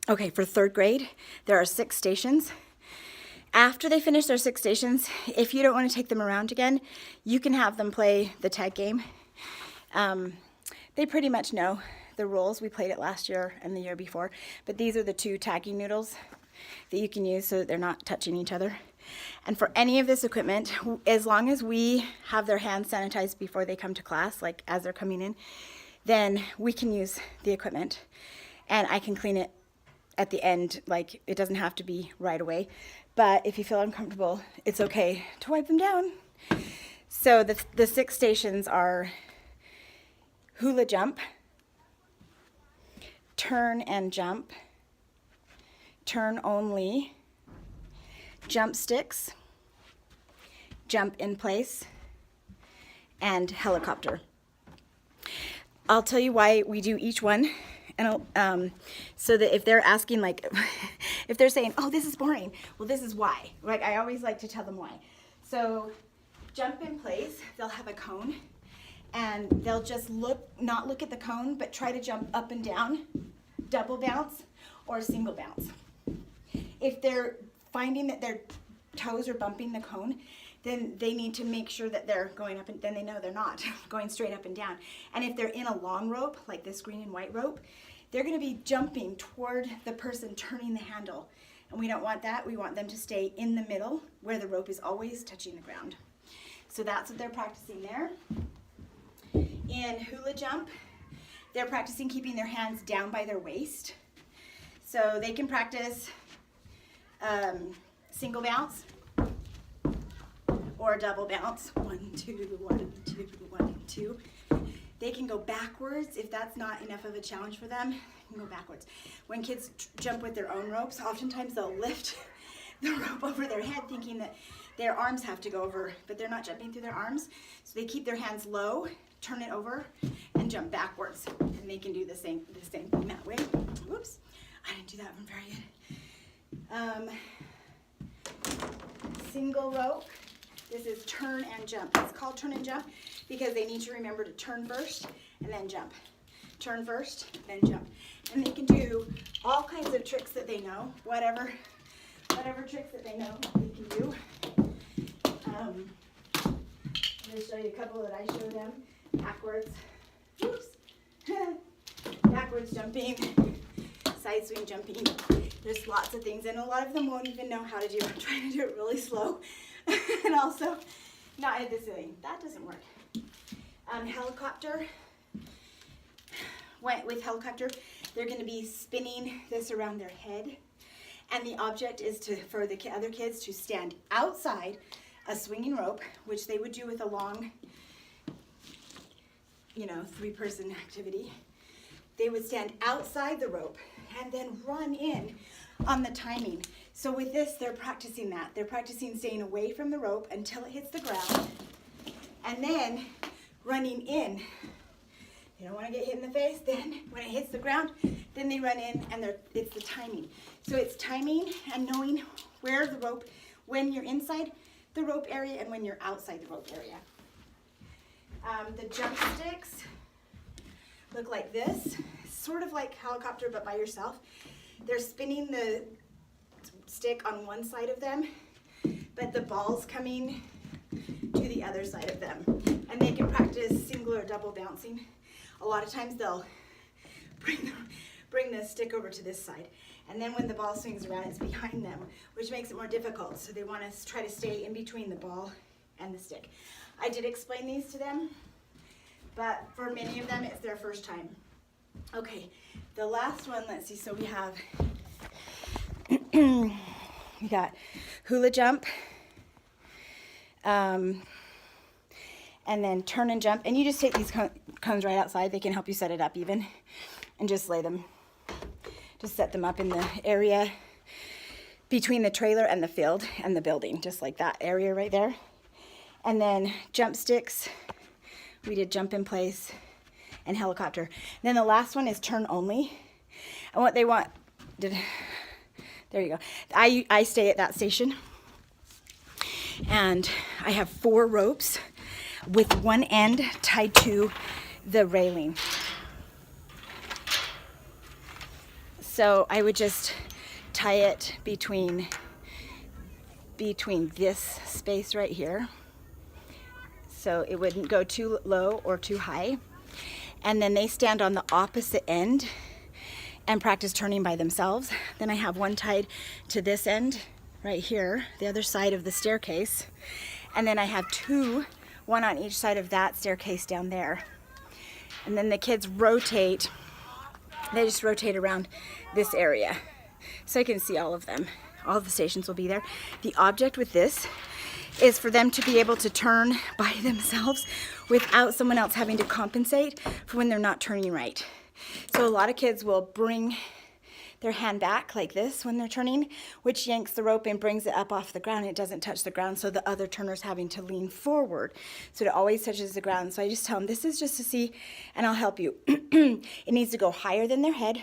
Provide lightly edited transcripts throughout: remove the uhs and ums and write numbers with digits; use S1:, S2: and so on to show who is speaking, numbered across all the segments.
S1: Okay, for third grade, there are 6 stations. After they finish their 6 stations, if you don't want to take them around again, you can have them play the tag game. They pretty much know the rules. We played it last year and the year before, but these are the 2 tagging noodles that you can use so that they're not touching each other. And for any of this equipment, as long as we have their hands sanitized before they come to class, like as they're coming in, then we can use the equipment and I can clean it at the end. Like, it doesn't have to be right away, but if you feel uncomfortable, it's okay to wipe them down. So the 6 stations are hula jump, turn and jump, turn only, jump sticks, jump in place, and helicopter. I'll tell you why we do each one, and so that if they're asking, like, if they're saying, oh, this is boring, well, this is why. Like, I always like to tell them why. So jump in place, they'll have a cone, and they'll just not look at the cone, but try to jump up and down, double bounce, or single bounce. If they're finding that their toes are bumping the cone, then they need to make sure that they're going up, and then they know they're not going straight up and down. And if they're in a long rope, like this green and white rope, they're going to be jumping toward the person turning the handle. And we don't want that. We want them to stay in the middle where the rope is always touching the ground. So that's what they're practicing there. In hula jump, they're practicing keeping their hands down by their waist. So they can practice single bounce or double bounce. 1, 2, 1, 2, 1, 2. They can go backwards if that's not enough of a challenge for them. They can go backwards. When kids jump with their own ropes, oftentimes they'll lift the rope over their head thinking that their arms have to go over, but they're not jumping through their arms. So they keep their hands low, turn it over, and jump backwards. And they can do the same thing that way. Whoops, I didn't do that one very good. Single rope. This is turn and jump. It's called turn and jump because they need to remember to turn first and then jump. Turn first, then jump. And they can do all kinds of tricks that they know, whatever tricks that they know, they can do. I'm going to show you a couple that I show them. Backwards, oops, backwards jumping, side swing jumping. There's lots of things, and a lot of them won't even know how to do it. I'm trying to do it really slow, and also not at the ceiling. That doesn't work. Helicopter. With helicopter, they're going to be spinning this around their head, and the object is for the other kids to stand outside a swinging rope, which they would do with a long, 3-person activity. They would stand outside the rope and then run in on the timing. So with this, they're practicing that. They're practicing staying away from the rope until it hits the ground, and then running in. They don't want to get hit in the face. Then when it hits the ground, then they run in, and it's the timing. So it's timing and knowing where the rope, when you're inside the rope area and when you're outside the rope area. The jump sticks look like this, sort of like helicopter, but by yourself. They're spinning the stick on one side of them, but the ball's coming to the other side of them. And they can practice single or double bouncing. A lot of times they'll bring the stick over to this side. And then when the ball swings around, it's behind them, which makes it more difficult. So they want to try to stay in between the ball and the stick. I did explain these to them, but for many of them, it's their first time. Okay, the last one, let's see, so we have, we got hula jump, and then turn and jump. And you just take these cones right outside. They can help you set it up even, and just lay them, just set them up in the area between the trailer and the field and the building, just like that area right there. And then jump sticks, we did jump in place, and helicopter. And then the last one is turn only. And what they want, there you go. I stay at that station, and I have 4 ropes with one end tied to the railing. So I would just tie it between this space right here, so it wouldn't go too low or too high. And then they stand on the opposite end and practice turning by themselves. Then I have one tied to this end right here, the other side of the staircase. And then I have two, one on each side of that staircase down there. And then the kids rotate, they just rotate around this area. So I can see all of them. All the stations will be there. The object with this is for them to be able to turn by themselves without someone else having to compensate for when they're not turning right. So a lot of kids will bring their hand back like this when they're turning, which yanks the rope and brings it up off the ground. It doesn't touch the ground, so the other turner's having to lean forward. So it always touches the ground. So I just tell them, this is just to see, and I'll help you. It needs to go higher than their head.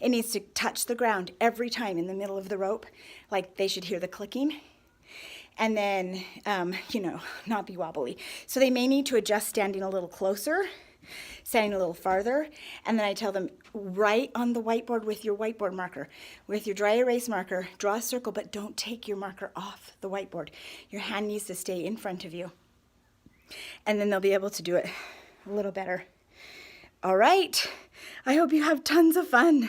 S1: It needs to touch the ground every time in the middle of the rope, like they should hear the clicking. And then, not be wobbly. So they may need to adjust standing a little closer, standing a little farther. And then I tell them, write on the whiteboard with your whiteboard marker, with your dry erase marker, draw a circle, but don't take your marker off the whiteboard. Your hand needs to stay in front of you. And then they'll be able to do it a little better. All right. I hope you have tons of fun.